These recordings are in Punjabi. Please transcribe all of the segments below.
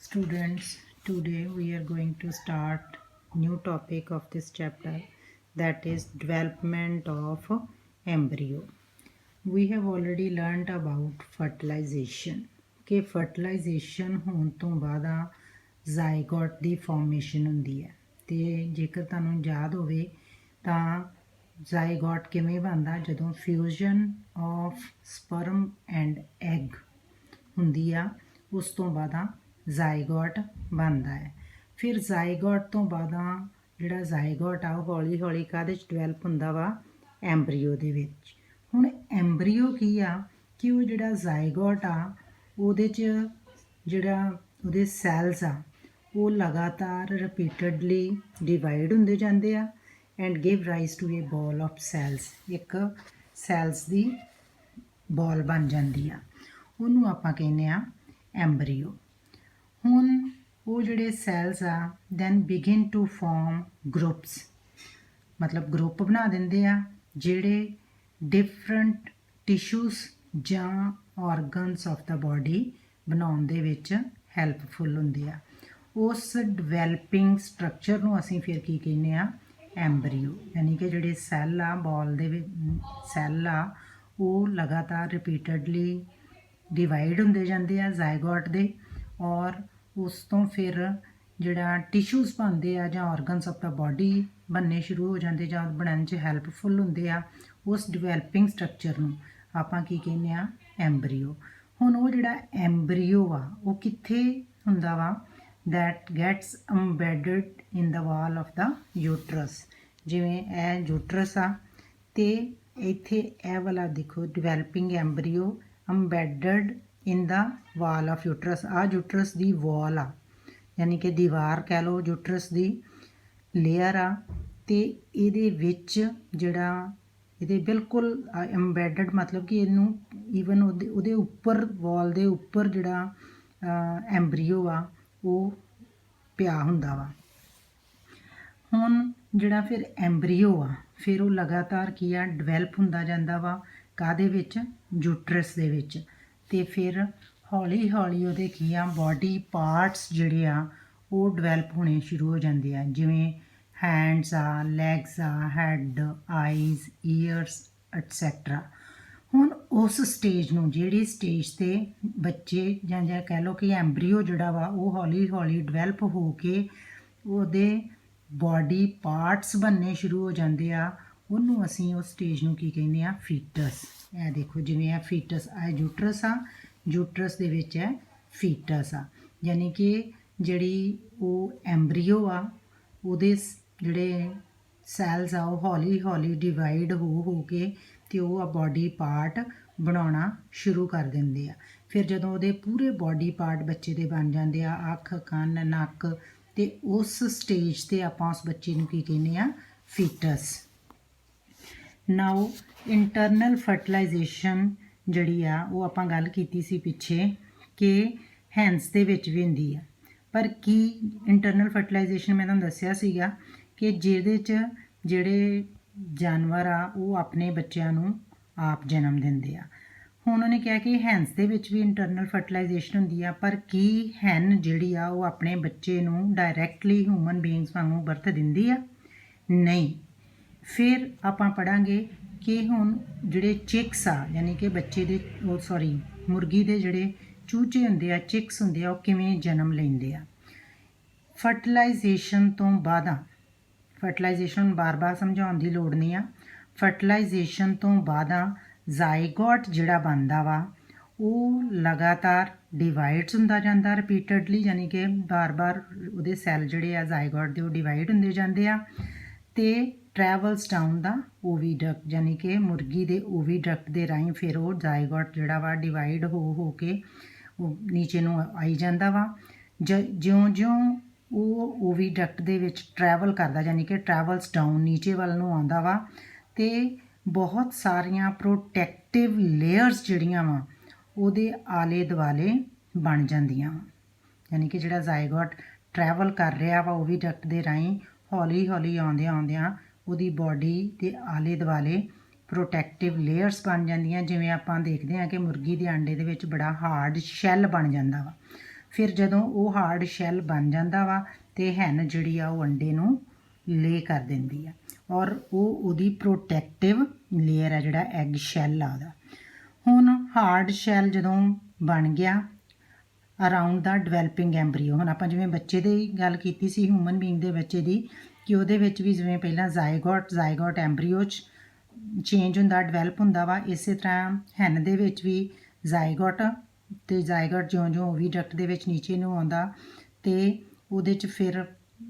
Students, today we are going to start new topic of this chapter, that is development of embryo. We have already learned about fertilization कि fertilization ਹੋਣ ਤੋਂ ਬਾਅਦ ਜ਼ਾਈਗੋਟ ਦੀ ਫਾਰਮੇਸ਼ਨ ਹੁੰਦੀ ਹੈ ਤੇ ਜੇਕਰ ਤੁਹਾਨੂੰ ਯਾਦ ਹੋਵੇ ਤਾਂ ਜ਼ਾਈਗੋਟ ਕਿਵੇਂ ਬਣਦਾ ਜਦੋਂ fusion of sperm and egg ਹੁੰਦੀ ਆ ਉਸ ਤੋਂ ਬਾਅਦ ਜ਼ਾਈਗੋਟ ਬਣਦਾ ਹੈ। ਫਿਰ ਜ਼ਾਈਗੋਟ ਤੋਂ ਬਾਅਦ ਜਿਹੜਾ ਜ਼ਾਈਗੋਟ ਆ ਉਹ ਹੌਲੀ ਹੌਲੀ ਕਾਹਦੇ 'ਚ ਡਿਵੈਲਪ ਹੁੰਦਾ ਵਾ ਐਂਬਰੀਓ ਦੇ ਵਿੱਚ। ਹੁਣ ਐਂਬਰੀਓ ਕੀ ਆ ਕਿ ਉਹ ਜਿਹੜਾ ਜ਼ਾਈਗੋਟ ਆ ਉਹਦੇ 'ਚ ਜਿਹੜਾ ਉਹਦੇ ਸੈਲਸ ਆ ਉਹ ਲਗਾਤਾਰ ਰਿਪੀਟਡਲੀ ਡਿਵਾਈਡ ਹੁੰਦੇ ਜਾਂਦੇ ਆ and give rise to a ball of cells. ਇੱਕ ਸੈਲਸ ਦੀ ਬੋਲ ਬਣ ਜਾਂਦੀ ਆ, ਉਹਨੂੰ ਆਪਾਂ ਕਹਿੰਦੇ ਆ ਐਂਬਰੀਓ। ਹੁਣ ਉਹ ਜਿਹੜੇ ਸੈਲਸ ਆ then begin to form groups, ਮਤਲਬ ਗਰੁੱਪ ਬਣਾ ਦਿੰਦੇ ਆ ਜਿਹੜੇ ਡਿਫਰੈਂਟ ਟਿਸ਼ੂਜ਼ ਜਾਂ ਆਰਗਨਸ ਆਫ ਦਾ ਬਾਡੀ ਬਣਾਉਣ ਦੇ ਵਿੱਚ ਹੈਲਪਫੁਲ ਹੁੰਦੇ ਆ। ਉਸ ਡਿਵੈਲਪਿੰਗ ਸਟਰਕਚਰ ਨੂੰ ਅਸੀਂ ਫਿਰ ਕੀ ਕਹਿੰਦੇ ਆ ਐਂਬਰੀਓ। ਯਾਨੀ ਕਿ ਜਿਹੜੇ ਸੈੱਲ ਆ ਬੋਲ ਦੇ ਵਿੱਚ ਸੈੱਲ ਆ ਉਹ ਲਗਾਤਾਰ ਰਿਪੀਟਡਲੀ ਡਿਵਾਈਡ ਹੁੰਦੇ ਜਾਂਦੇ ਆ ਜ਼ਾਈਗੋਟ ਦੇ, ਔਰ ਉਸ ਤੋਂ ਫਿਰ ਜਿਹੜਾ ਟਿਸ਼ੂਜ਼ ਬਣਦੇ ਆ ਜਾਂ ਆਰਗਨਸ ਆਫ ਦਾ ਬਾਡੀ ਬਣਨੇ ਸ਼ੁਰੂ ਹੋ ਜਾਂਦੇ ਜਾਂ ਬਣਨ 'ਚ ਹੈਲਪਫੁਲ ਹੁੰਦੇ ਆ। ਉਸ ਡਿਵੈਲਪਿੰਗ ਸਟਰਕਚਰ ਨੂੰ ਆਪਾਂ ਕੀ ਕਹਿੰਦੇ ਆ ਐਂਬਰੀਓ। ਹੁਣ ਉਹ ਜਿਹੜਾ ਐਂਬਰੀਓ ਆ ਉਹ ਕਿੱਥੇ ਹੁੰਦਾ ਵਾ that gets embedded in the wall of the uterus। ਜਿਵੇਂ ਇਹ ਯੂਟਰਸ ਆ ਤੇ ਇੱਥੇ ਇਹ ਵਾਲਾ ਦੇਖੋ developing embryo embedded in the wall of uterus। ਆ ਯੂਟਰਸ ਦੀ ਵਾਲ ਆ, ਯਾਨੀ ਕਿ ਦੀਵਾਰ ਕਹਿ ਲਓ ਯੂਟਰਸ ਦੀ ਲੇਅਰ ਆ, ਤੇ ਇਹਦੇ ਵਿੱਚ ਜਿਹੜਾ ਇਹਦੇ ਬਿਲਕੁਲ embedded ਮਤਲਬ ਕਿ ਇਹਨੂੰ ਈਵਨ ਉਹਦੇ ਉੱਪਰ ਵਾਲ ਦੇ ਉੱਪਰ ਜਿਹੜਾ ਐਂਬਰੀਓ ਆ ਉਹ ਪਿਆ ਹੁੰਦਾ ਵਾ। ਹੁਣ ਜਿਹੜਾ ਫਿਰ ਐਂਬਰੀਓ ਆ ਫਿਰ ਉਹ ਲਗਾਤਾਰ ਕੀ ਆ ਡਿਵੈਲਪ ਹੁੰਦਾ ਜਾਂਦਾ ਵਾ ਕਾਹਦੇ ਵਿੱਚ ਯੂਟਰਸ ਦੇ ਵਿੱਚ, ਤੇ ਫਿਰ ਹੌਲੀ ਹੌਲੀ ਉਹਦੇ ਕੀ ਆ ਬਾਡੀ ਪਾਰਟਸ ਜਿਹੜੇ ਆ ਉਹ ਡਿਵੈਲਪ ਹੋਣੇ ਸ਼ੁਰੂ ਹੋ ਜਾਂਦੇ ਆ, ਜਿਵੇਂ ਹੈਂਡਸ ਆ, ਲੈਗਸ ਆ, ਹੈਡ, ਆਈਜ਼, ਈਅਰਸ ਐਟਸੈਟਰਾ। ਹੁਣ ਉਸ ਸਟੇਜ ਨੂੰ ਜਿਹੜੀ ਸਟੇਜ 'ਤੇ ਬੱਚੇ ਜਾਂ ਕਹਿ ਲਓ ਕਿ ਐਂਬਰੀਓ ਜਿਹੜਾ ਵਾ ਉਹ ਹੌਲੀ ਹੌਲੀ ਡਿਵੈਲਪ ਹੋ ਕੇ ਉਹਦੇ ਬਾਡੀ ਪਾਰਟਸ ਬਣਨੇ ਸ਼ੁਰੂ ਹੋ ਜਾਂਦੇ ਆ, ਉਹਨੂੰ ਅਸੀਂ ਉਸ ਸਟੇਜ ਨੂੰ ਕੀ ਕਹਿੰਦੇ ਆ ਫੀਟਸ। ਇਹ ਦੇਖੋ ਜਿਵੇਂ ਇਹ ਫੀਟਸ ਆ ਯੂਟਰਸ ਆ, ਯੂਟਰਸ ਦੇ ਵਿੱਚ ਹੈ ਫੀਟਸ ਆ, ਯਾਨੀ ਕਿ ਜਿਹੜੀ ਉਹ ਐਂਬਰੀਓ ਆ ਉਹਦੇ ਜਿਹੜੇ ਸੈਲਸ ਆ ਉਹ ਹੌਲੀ ਹੌਲੀ ਡਿਵਾਈਡ ਹੋ ਕੇ ਤੇ ਉਹ ਆ ਬਾਡੀ ਪਾਰਟ ਬਣਾਉਣਾ ਸ਼ੁਰੂ ਕਰ ਦਿੰਦੇ ਆ। ਫਿਰ ਜਦੋਂ ਉਹਦੇ ਪੂਰੇ ਬਾਡੀ ਪਾਰਟ ਬੱਚੇ ਦੇ ਬਣ ਜਾਂਦੇ ਆ, ਅੱਖ, ਕੰਨ, ਨੱਕ, ਤੇ ਉਸ ਸਟੇਜ 'ਤੇ ਆਪਾਂ ਉਸ ਬੱਚੇ ਨੂੰ ਕੀ ਕਹਿੰਦੇ ਆ ਫੀਟਸ। ਨਾਓ ਇੰਟਰਨਲ ਫਰਟੀਲਾਈਜੇਸ਼ਨ ਜਿਹੜੀ ਆ ਉਹ ਆਪਾਂ ਗੱਲ ਕੀਤੀ ਸੀ ਪਿੱਛੇ ਕਿ ਹੈਂਸ ਦੇ ਵਿੱਚ ਵੀ ਹੁੰਦੀ ਆ, ਪਰ ਕੀ ਇੰਟਰਨਲ ਫਰਟੀਲਾਈਜੇਸ਼ਨ ਮੈਂ ਤੁਹਾਨੂੰ ਦੱਸਿਆ ਸੀਗਾ ਕਿ ਜਿਹਦੇ 'ਚ ਜਿਹੜੇ ਜਾਨਵਰ ਆ ਉਹ ਆਪਣੇ ਬੱਚਿਆਂ ਨੂੰ ਆਪ ਜਨਮ ਦਿੰਦੇ ਆ। ਹੁਣ ਉਹਨੇ ਕਿਹਾ ਕਿ ਹੈਂਸ ਦੇ ਵਿੱਚ ਵੀ ਇੰਟਰਨਲ ਫਰਟੀਲਾਈਜੇਸ਼ਨ ਹੁੰਦੀ ਆ, ਪਰ ਕੀ ਹੈਨ ਜਿਹੜੀ ਆ ਉਹ ਆਪਣੇ ਬੱਚੇ ਨੂੰ ਡਾਇਰੈਕਟਲੀ ਹਿਊਮਨ ਬੀਇੰਗਸ ਵਾਂਗੂ ਬਰਥ ਦਿੰਦੀ ਆ? ਨਹੀਂ। ਫਿਰ ਆਪਾਂ ਪੜਾਂਗੇ ਕਿ ਹੁਣ ਜਿਹੜੇ ਚਿਕਸ ਆ ਯਾਨੀ ਕਿ ਬੱਚੇ ਦੇ ਮੁਰਗੀ ਦੇ ਜਿਹੜੇ ਚੂਚੇ ਹੁੰਦੇ ਆ, ਚਿਕਸ ਹੁੰਦੇ ਆ, ਉਹ ਕਿਵੇਂ ਜਨਮ ਲੈਂਦੇ ਆ। ਫਰਟੀਲਾਈਜੇਸ਼ਨ ਤੋਂ ਬਾਅਦ ਫਰਟੀਲਾਈਜੇਸ਼ਨ ਬਾਰ-ਬਾਰ ਸਮਝਾਉਣ ਦੀ ਲੋੜ ਨਹੀਂ ਆ। ਫਰਟੀਲਾਈਜੇਸ਼ਨ ਤੋਂ ਬਾਅਦ ਜ਼ਾਈਗੋਟ ਜਿਹੜਾ ਬਣਦਾ ਵਾ ਉਹ ਲਗਾਤਾਰ ਡਿਵਾਈਡਸ ਹੁੰਦਾ ਜਾਂਦਾ ਰਿਪੀਟਡਲੀ, ਯਾਨੀ ਕਿ ਬਾਰ-ਬਾਰ ਉਹਦੇ ਸੈੱਲ ਜਿਹੜੇ ਆ ਜ਼ਾਈਗੋਟ ਦੇ ਉਹ ਡਿਵਾਈਡ ਹੁੰਦੇ ਜਾਂਦੇ ਆ, ਤੇ ਟਰੈਵਲਸ ਡਾਊਨ ਦਾ ਓਵੀਡਕਟ, ਯਾਨੀ ਕਿ ਮੁਰਗੀ ਦੇ ਓਵੀਡਕਟ ਦੇ ਰਾਹੀਂ ਫਿਰ ਉਹ ਜ਼ਾਈਗੋਟ ਜਿਹੜਾ ਵਾ ਡਿਵਾਈਡ ਹੋ ਕੇ ਉਹ ਨੀਚੇ ਨੂੰ ਆਈ ਜਾਂਦਾ ਵਾ। ਜਿਉਂ-ਜਿਉਂ ਉਹ ਓਵੀਡਕਟ ਦੇ ਵਿੱਚ ਟਰੈਵਲ ਕਰਦਾ, ਯਾਨੀ ਕਿ ਟਰੈਵਲਸ ਡਾਊਨ ਨੀਚੇ ਵੱਲ ਨੂੰ ਆਉਂਦਾ ਵਾ, ਤੇ ਬਹੁਤ ਸਾਰੀਆਂ ਪ੍ਰੋਟੈਕਟਿਵ ਲੇਅਰਸ ਜਿਹੜੀਆਂ ਵਾ ਉਹਦੇ ਆਲੇ ਦੁਆਲੇ ਬਣ ਜਾਂਦੀਆਂ ਵਾ। ਯਾਨੀ ਕਿ ਜਿਹੜਾ ਜ਼ਾਈਗੋਟ ਟਰੈਵਲ ਕਰ ਰਿਹਾ ਵਾ ਓਵੀਡਕਟ ਦੇ ਰਾਹੀਂ, ਹੌਲੀ ਹੌਲੀ ਆਉਂਦਿਆਂ ਉਹਦੀ ਬਾਡੀ ਦੇ ਆਲੇ ਦੁਆਲੇ ਪ੍ਰੋਟੈਕਟਿਵ ਲੇਅਰਸ ਬਣ ਜਾਂਦੀਆਂ। ਜਿਵੇਂ ਆਪਾਂ ਦੇਖਦੇ ਹਾਂ ਕਿ ਮੁਰਗੀ ਦੇ ਆਂਡੇ ਦੇ ਵਿੱਚ ਬੜਾ ਹਾਰਡ ਸ਼ੈੱਲ ਬਣ ਜਾਂਦਾ ਵਾ, ਫਿਰ ਜਦੋਂ ਉਹ ਹਾਰਡ ਸ਼ੈਲ ਬਣ ਜਾਂਦਾ ਵਾ ਤੇ ਹੈਨ ਜਿਹੜੀ ਆ ਉਹ ਅੰਡੇ ਨੂੰ ਲੇ ਕਰ ਦਿੰਦੀ ਆ ਔਰ ਉਹ ਉਹਦੀ ਪ੍ਰੋਟੈਕਟਿਵ ਲੇਅਰ ਆ ਜਿਹੜਾ ਐਗ ਸ਼ੈਲ ਆ ਉਹਦਾ। ਹੁਣ ਹਾਰਡ ਸ਼ੈਲ ਜਦੋਂ ਬਣ ਗਿਆ ਅਰਾਊਂਡ ਦਾ ਡਿਵੈਲਪਿੰਗ ਐਂਬਰੀਓ, ਹੁਣ ਆਪਾਂ ਜਿਵੇਂ ਬੱਚੇ ਦੀ ਗੱਲ ਕੀਤੀ ਸੀ ਹਿਊਮਨ ਬੀਇੰਗ ਦੇ ਬੱਚੇ ਦੀ ਕਿ ਉਹਦੇ ਵਿੱਚ ਵੀ ਜਿਵੇਂ ਪਹਿਲਾਂ ਜ਼ਾਈਗੋਟ ਐਂਬਰੀਓ 'ਚ ਚੇਂਜ ਹੁੰਦਾ ਡਿਵੈਲਪ ਹੁੰਦਾ ਵਾ, ਇਸੇ ਤਰ੍ਹਾਂ ਹੈਨ ਦੇ ਵਿੱਚ ਵੀ ਜ਼ਾਈਗੋਟ ਅਤੇ ਜ਼ਾਈਗੋਟ ਜਿਉਂ-ਜਿਉਂ ਓਵੀਡਕਟ ਦੇ ਵਿੱਚ ਨੀਚੇ ਨੂੰ ਆਉਂਦਾ ਅਤੇ ਉਹਦੇ 'ਚ ਫਿਰ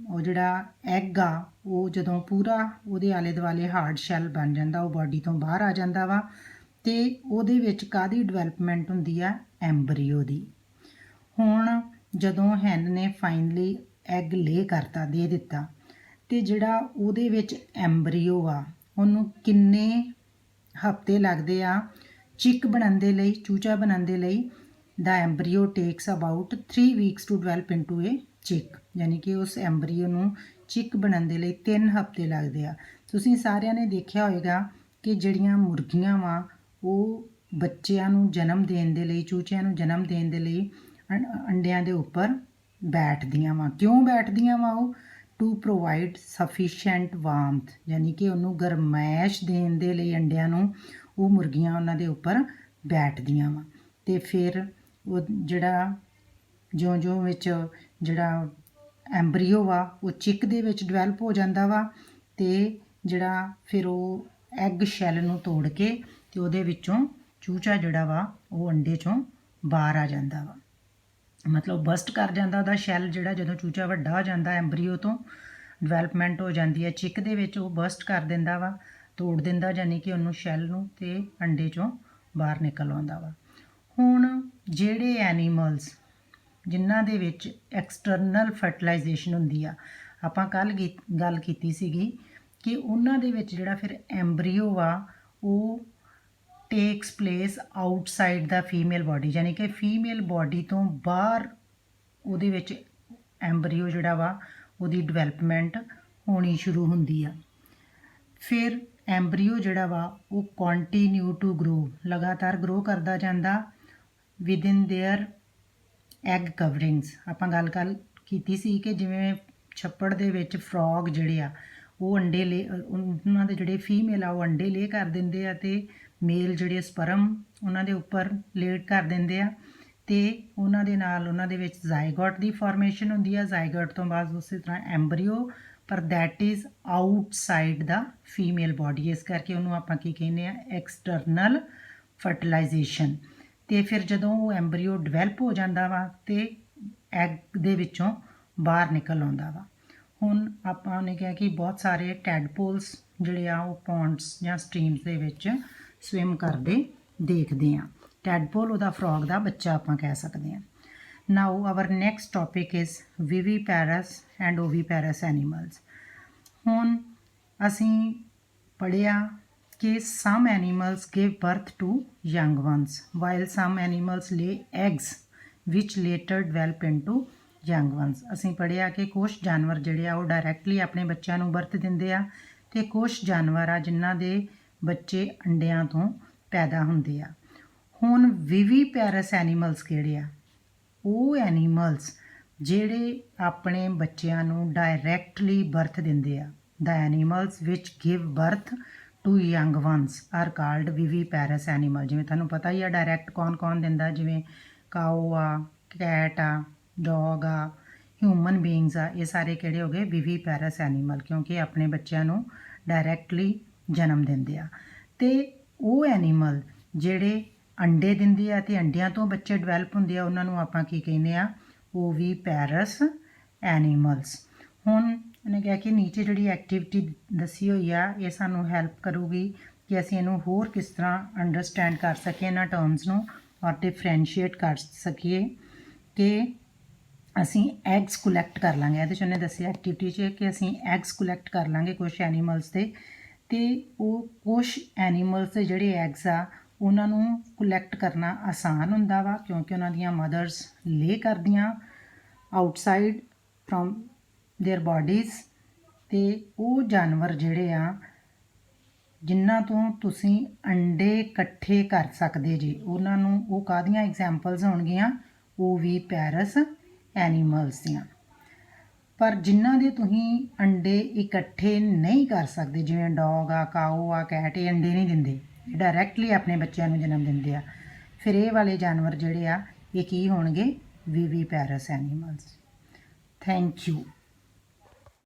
ਉਹ ਜਿਹੜਾ ਐਗ ਆ ਉਹ ਜਦੋਂ ਪੂਰਾ ਉਹਦੇ ਆਲੇ ਦੁਆਲੇ ਹਾਰਡ ਸ਼ੈਲ ਬਣ ਜਾਂਦਾ ਉਹ ਬਾਡੀ ਤੋਂ ਬਾਹਰ ਆ ਜਾਂਦਾ ਵਾ ਅਤੇ ਉਹਦੇ ਵਿੱਚ ਕਾਹਦੀ ਡਿਵੈਲਪਮੈਂਟ ਹੁੰਦੀ ਆ ਐਂਬਰੀਓ ਦੀ। ਹੁਣ ਜਦੋਂ ਹੈਨ ਨੇ ਫਾਈਨਲੀ ਐਗ ਲੇ ਕਰਤਾ ਦੇ ਦਿੱਤਾ ਅਤੇ ਜਿਹੜਾ ਉਹਦੇ ਵਿੱਚ ਐਂਬਰੀਓ ਆ ਉਹਨੂੰ ਕਿੰਨੇ ਹਫ਼ਤੇ ਲੱਗਦੇ ਆ ਚਿੱਕ ਬਣਨ ਦੇ ਲਈ, ਚੂਚਾ ਬਣਨ ਦੇ ਲਈ। The embryo takes about 3 weeks to develop into a chick, ਯਾਨੀ ਕਿ ਉਸ ਐਂਬਰੀਓ ਨੂੰ ਚਿੱਕ ਬਣਨ ਦੇ ਲਈ 3 ਹਫ਼ਤੇ ਲੱਗਦੇ ਆ। ਤੁਸੀਂ ਸਾਰਿਆਂ ਨੇ ਦੇਖਿਆ ਹੋਏਗਾ ਕਿ ਜਿਹੜੀਆਂ ਮੁਰਗੀਆਂ ਵਾ ਉਹ ਬੱਚਿਆਂ ਨੂੰ ਜਨਮ ਦੇਣ ਦੇ ਲਈ, ਚੂਚਿਆਂ ਨੂੰ ਜਨਮ ਦੇਣ ਦੇ ਲਈ ਅੰਡਿਆਂ ਦੇ ਉੱਪਰ ਬੈਠਦੀਆਂ ਵਾ। ਕਿਉਂ ਬੈਠਦੀਆਂ ਵਾ ਉਹ? ਟੂ ਪ੍ਰੋਵਾਈਡ ਸਫੀਸ਼ੈਂਟ ਵਾਰਮਥ, ਯਾਨੀ ਕਿ ਉਹਨੂੰ ਗਰਮੈਸ਼ ਦੇਣ ਦੇ ਲਈ ਅੰਡਿਆਂ ਨੂੰ ਉਹ ਮੁਰਗੀਆਂ ਉਹਨਾਂ ਦੇ ਉੱਪਰ ਬੈਠਦੀਆਂ ਵਾ। ਅਤੇ ਫਿਰ ਉਹ ਜਿਹੜਾ ਜਿਉਂ-ਜਿਉਂ ਵਿੱਚ ਜਿਹੜਾ ਐਂਬਰੀਓ ਵਾ ਉਹ ਚਿੱਕ ਦੇ ਵਿੱਚ ਡਿਵੈਲਪ ਹੋ ਜਾਂਦਾ ਵਾ ਅਤੇ ਜਿਹੜਾ ਫਿਰ ਉਹ ਐਗ ਸ਼ੈਲ ਨੂੰ ਤੋੜ ਕੇ ਅਤੇ ਉਹਦੇ ਵਿੱਚੋਂ ਚੂਚਾ ਜਿਹੜਾ ਵਾ ਉਹ ਅੰਡੇ 'ਚੋਂ ਬਾਹਰ ਆ ਜਾਂਦਾ ਵਾ, ਮਤਲਬ ਬਸਟ ਕਰ ਜਾਂਦਾ ਉਹਦਾ ਸ਼ੈਲ ਜਿਹੜਾ। ਜਦੋਂ ਚੂਚਾ ਵੱਡਾ ਹੋ ਜਾਂਦਾ ਐਂਬਰੀਓ ਤੋਂ ਡਿਵੈਲਪਮੈਂਟ ਹੋ ਜਾਂਦੀ ਹੈ ਚਿੱਕ ਦੇ ਵਿੱਚ, ਉਹ ਬਸਟ ਕਰ ਦਿੰਦਾ ਵਾ, ਤੋੜ ਦਿੰਦਾ ਯਾਨੀ ਕਿ ਉਹਨੂੰ ਸ਼ੈਲ ਨੂੰ, ਅਤੇ ਅੰਡੇ 'ਚੋਂ ਬਾਹਰ ਨਿਕਲ ਆਉਂਦਾ ਵਾ। ਹੁਣ ਜਿਹੜੇ ਐਨੀਮਲਸ ਜਿਨ੍ਹਾਂ ਦੇ ਵਿੱਚ ਐਕਸਟਰਨਲ ਫਰਟੀਲਾਈਜੇਸ਼ਨ ਹੁੰਦੀ ਆ, ਆਪਾਂ ਕੱਲ੍ਹ ਗੱਲ ਕੀਤੀ ਸੀਗੀ ਕਿ ਉਹਨਾਂ ਦੇ ਵਿੱਚ ਜਿਹੜਾ ਫਿਰ ਐਂਬਰੀਓ ਆ ਉਹ ਟੇਕਸ ਪਲੇਸ ਆਊਟਸਾਈਡ ਦਾ ਫੀਮੇਲ ਬਾਡੀ, ਯਾਨੀ ਕਿ ਫੀਮੇਲ ਬਾਡੀ ਤੋਂ ਬਾਹਰ ਉਹਦੇ ਵਿੱਚ ਐਂਬਰੀਓ ਜਿਹੜਾ ਵਾ ਉਹਦੀ ਡਿਵੈਲਪਮੈਂਟ ਹੋਣੀ ਸ਼ੁਰੂ ਹੁੰਦੀ ਆ। ਫਿਰ ਐਂਬਰੀਓ ਜਿਹੜਾ ਵਾ ਉਹ ਕੰਟੀਨਿਊ ਟੂ ਗਰੋ, ਲਗਾਤਾਰ ਗਰੋ ਕਰਦਾ ਜਾਂਦਾ ਵਿਦਿਨ ਦੇਅਰ ਐਗ ਕਵਰਿੰਗਸ। ਆਪਾਂ ਗੱਲ ਕੀਤੀ ਸੀ ਕਿ ਜਿਵੇਂ ਛੱਪੜ ਦੇ ਵਿੱਚ ਫਰੋਗ ਜਿਹੜੇ ਆ ਉਹ ਅੰਡੇ ਉਹਨਾਂ ਦੇ ਜਿਹੜੇ ਫੀਮੇਲ ਆ ਉਹ ਅੰਡੇ ਲੇ ਕਰ ਦਿੰਦੇ ਆ ਅਤੇ ਮੇਲ ਜਿਹੜੇ ਸਪਰਮ ਉਹਨਾਂ ਦੇ ਉੱਪਰ ਲੇਟ ਕਰ ਦਿੰਦੇ ਆ ਅਤੇ ਉਹਨਾਂ ਦੇ ਨਾਲ ਉਹਨਾਂ ਦੇ ਵਿੱਚ ਜ਼ਾਈਗੋਟ ਦੀ ਫਾਰਮੇਸ਼ਨ ਹੁੰਦੀ ਆ। ਜ਼ਾਈਗੋਟ ਤੋਂ ਬਾਅਦ ਉਸੇ ਤਰ੍ਹਾਂ ਐਂਬਰੀਓ, ਪਰ that is outside the female body, ਇਸ ਕਰਕੇ ਉਹਨੂੰ ਆਪਾਂ ਕੀ ਕਹਿੰਦੇ ਆ ਐਕਸਟਰਨਲ ਫਰਟੀਲਾਈਜੇਸ਼ਨ। ਅਤੇ ਫਿਰ ਜਦੋਂ ਉਹ ਐਂਬਰੀਓ ਡਿਵੈਲਪ ਹੋ ਜਾਂਦਾ ਵਾ ਅਤੇ ਐਗ ਦੇ ਵਿੱਚੋਂ ਬਾਹਰ ਨਿਕਲ ਆਉਂਦਾ ਵਾ। ਹੁਣ ਆਪਾਂ ਨੇ ਕਿਹਾ ਕਿ ਬਹੁਤ ਸਾਰੇ ਟੈਡਪੋਲਸ ਜਿਹੜੇ ਆ ਉਹ ਪੌਂਡਸ ਜਾਂ ਸਟਰੀਮਸ ਦੇ ਵਿੱਚ ਸਵਿਮ ਕਰਦੇ ਦੇਖਦੇ ਹਾਂ। ਟੈਡਪੋਲ ਉਹਦਾ ਫਰੋਗ ਦਾ ਬੱਚਾ ਆਪਾਂ ਕਹਿ ਸਕਦੇ ਹਾਂ। Now our next topic is viviparous and oviparous animals. ਹੁਣ ਅਸੀਂ ਪੜ੍ਹਿਆ ਕਿ some animals give birth to young ones while some animals lay eggs which later develop into young ones। ਅਸੀਂ ਪੜ੍ਹਿਆ ਕਿ ਕੁਛ ਜਾਨਵਰ ਜਿਹੜੇ ਆ ਉਹ ਡਾਇਰੈਕਟਲੀ ਆਪਣੇ ਬੱਚਿਆਂ ਨੂੰ ਬਰਥ ਦਿੰਦੇ ਆ ਅਤੇ ਕੁਛ ਜਾਨਵਰ ਆ ਜਿਨ੍ਹਾਂ ਦੇ ਬੱਚੇ ਅੰਡਿਆਂ ਤੋਂ ਪੈਦਾ ਹੁੰਦੇ ਆ। ਹੁਣ ਵਿਵੀਪੈਰਸ ਐਨੀਮਲਸ ਕਿਹੜੇ ਆ? ਉਹ ਐਨੀਮਲਸ ਜਿਹੜੇ ਆਪਣੇ ਬੱਚਿਆਂ ਨੂੰ ਡਾਇਰੈਕਟਲੀ ਬਰਥ ਦਿੰਦੇ ਆ। The animals which give birth to young ones are called viviparous animal. ਜਿਵੇਂ ਤੁਹਾਨੂੰ ਪਤਾ ਹੀ ਆ ਡਾਇਰੈਕਟ ਕੌਣ ਦਿੰਦਾ, ਜਿਵੇਂ ਕਾਓ ਆ, ਕੈਟ ਆ, ਡੌਗ ਆ, ਹਿਊਮਨ ਬੀਇੰਗਸ ਆ, ਇਹ ਸਾਰੇ ਕਿਹੜੇ ਹੋ ਗਏ ਵਿਵੀਪੈਰਸ ਐਨੀਮਲ, ਕਿਉਂਕਿ ਆਪਣੇ ਬੱਚਿਆਂ ਨੂੰ ਡਾਇਰੈਕਟਲੀ ਜਨਮ ਦਿੰਦੇ ਆ। ਅਤੇ ਉਹ ਐਨੀਮਲ ਜਿਹੜੇ ਅੰਡੇ ਦਿੰਦੇ ਆ ਅਤੇ ਅੰਡਿਆਂ ਤੋਂ ਬੱਚੇ ਡਿਵੈਲਪ ਹੁੰਦੇ ਆ ਉਹਨਾਂ ਨੂੰ ਆਪਾਂ ਕੀ ਕਹਿੰਦੇ ਆ? ਓਵੀਪੈਰਸ ਐਨੀਮਲਸ। ਹੁਣ ਉਹਨੇ ਕਿਹਾ ਕਿ ਨੀਚੇ ਜਿਹੜੀ ਐਕਟੀਵਿਟੀ ਦੱਸੀ ਹੋਈ ਆ ਇਹ ਸਾਨੂੰ ਹੈਲਪ ਕਰੂਗੀ ਕਿ ਅਸੀਂ ਇਹਨੂੰ ਹੋਰ ਕਿਸ ਤਰ੍ਹਾਂ ਅੰਡਰਸਟੈਂਡ ਕਰ ਸਕੀਏ ਇਹਨਾਂ ਟਰਮਸ ਨੂੰ ਔਰ ਡਿਫਰੈਂਸ਼ੀਏਟ ਕਰ ਸਕੀਏ ਕਿ ਅਸੀਂ ਐਗਸ ਕਲੈਕਟ ਕਰ ਲਾਂਗੇ। ਇਹਦੇ 'ਚ ਉਹਨੇ ਦੱਸਿਆ ਐਕਟੀਵਿਟੀ 'ਚ ਕਿ ਅਸੀਂ ਐਗਸ ਕਲੈਕਟ ਕਰ ਲਾਂਗੇ ਕੁਛ ਐਨੀਮਲਸ ਦੇ, ਅਤੇ ਉਹ ਕੁਛ ਐਨੀਮਲਸ ਦੇ ਜਿਹੜੇ ਐਗਸ ਆ ਉਹਨਾਂ ਨੂੰ ਕਲੈਕਟ ਕਰਨਾ ਆਸਾਨ ਹੁੰਦਾ ਵਾ ਕਿਉਂਕਿ ਉਹਨਾਂ ਦੀਆਂ ਮਦਰਸ ਲੇ ਕਰਦੀਆਂ ਆਊਟਸਾਈਡ ਫਰੋਮ ਦੇਅਰ ਬਾਡੀਜ਼। ਅਤੇ ਉਹ ਜਾਨਵਰ ਜਿਹੜੇ ਆ ਜਿਨ੍ਹਾਂ ਤੋਂ ਤੁਸੀਂ ਅੰਡੇ ਇਕੱਠੇ ਕਰ ਸਕਦੇ ਜੀ ਉਹਨਾਂ ਨੂੰ, ਉਹ ਕਾਹਦੀਆਂ ਐਗਜ਼ਾਮਪਲਸ ਹੋਣਗੀਆਂ? ਓਵੀਪੈਰਸ ਐਨੀਮਲਸ ਦੀਆਂ। ਪਰ ਜਿਨ੍ਹਾਂ ਦੇ ਤੁਸੀਂ ਅੰਡੇ ਇਕੱਠੇ ਨਹੀਂ ਕਰ ਸਕਦੇ, ਜਿਵੇਂ ਡੌਗ ਆ, ਕਾਓ ਆ, ਕੈਟ, ਇਹ ਅੰਡੇ ਨਹੀਂ ਦਿੰਦੇ, ਡਾਇਰੈਕਟਲੀ ਆਪਣੇ ਬੱਚਿਆਂ ਨੂੰ ਜਨਮ ਦਿੰਦੇ ਆ, ਫਿਰ ਇਹ ਵਾਲੇ ਜਾਨਵਰ ਜਿਹੜੇ ਆ ਇਹ ਕੀ ਹੋਣਗੇ? ਵੀਵੀਪੈਰਸ ਐਨੀਮਲਸ। Thank you.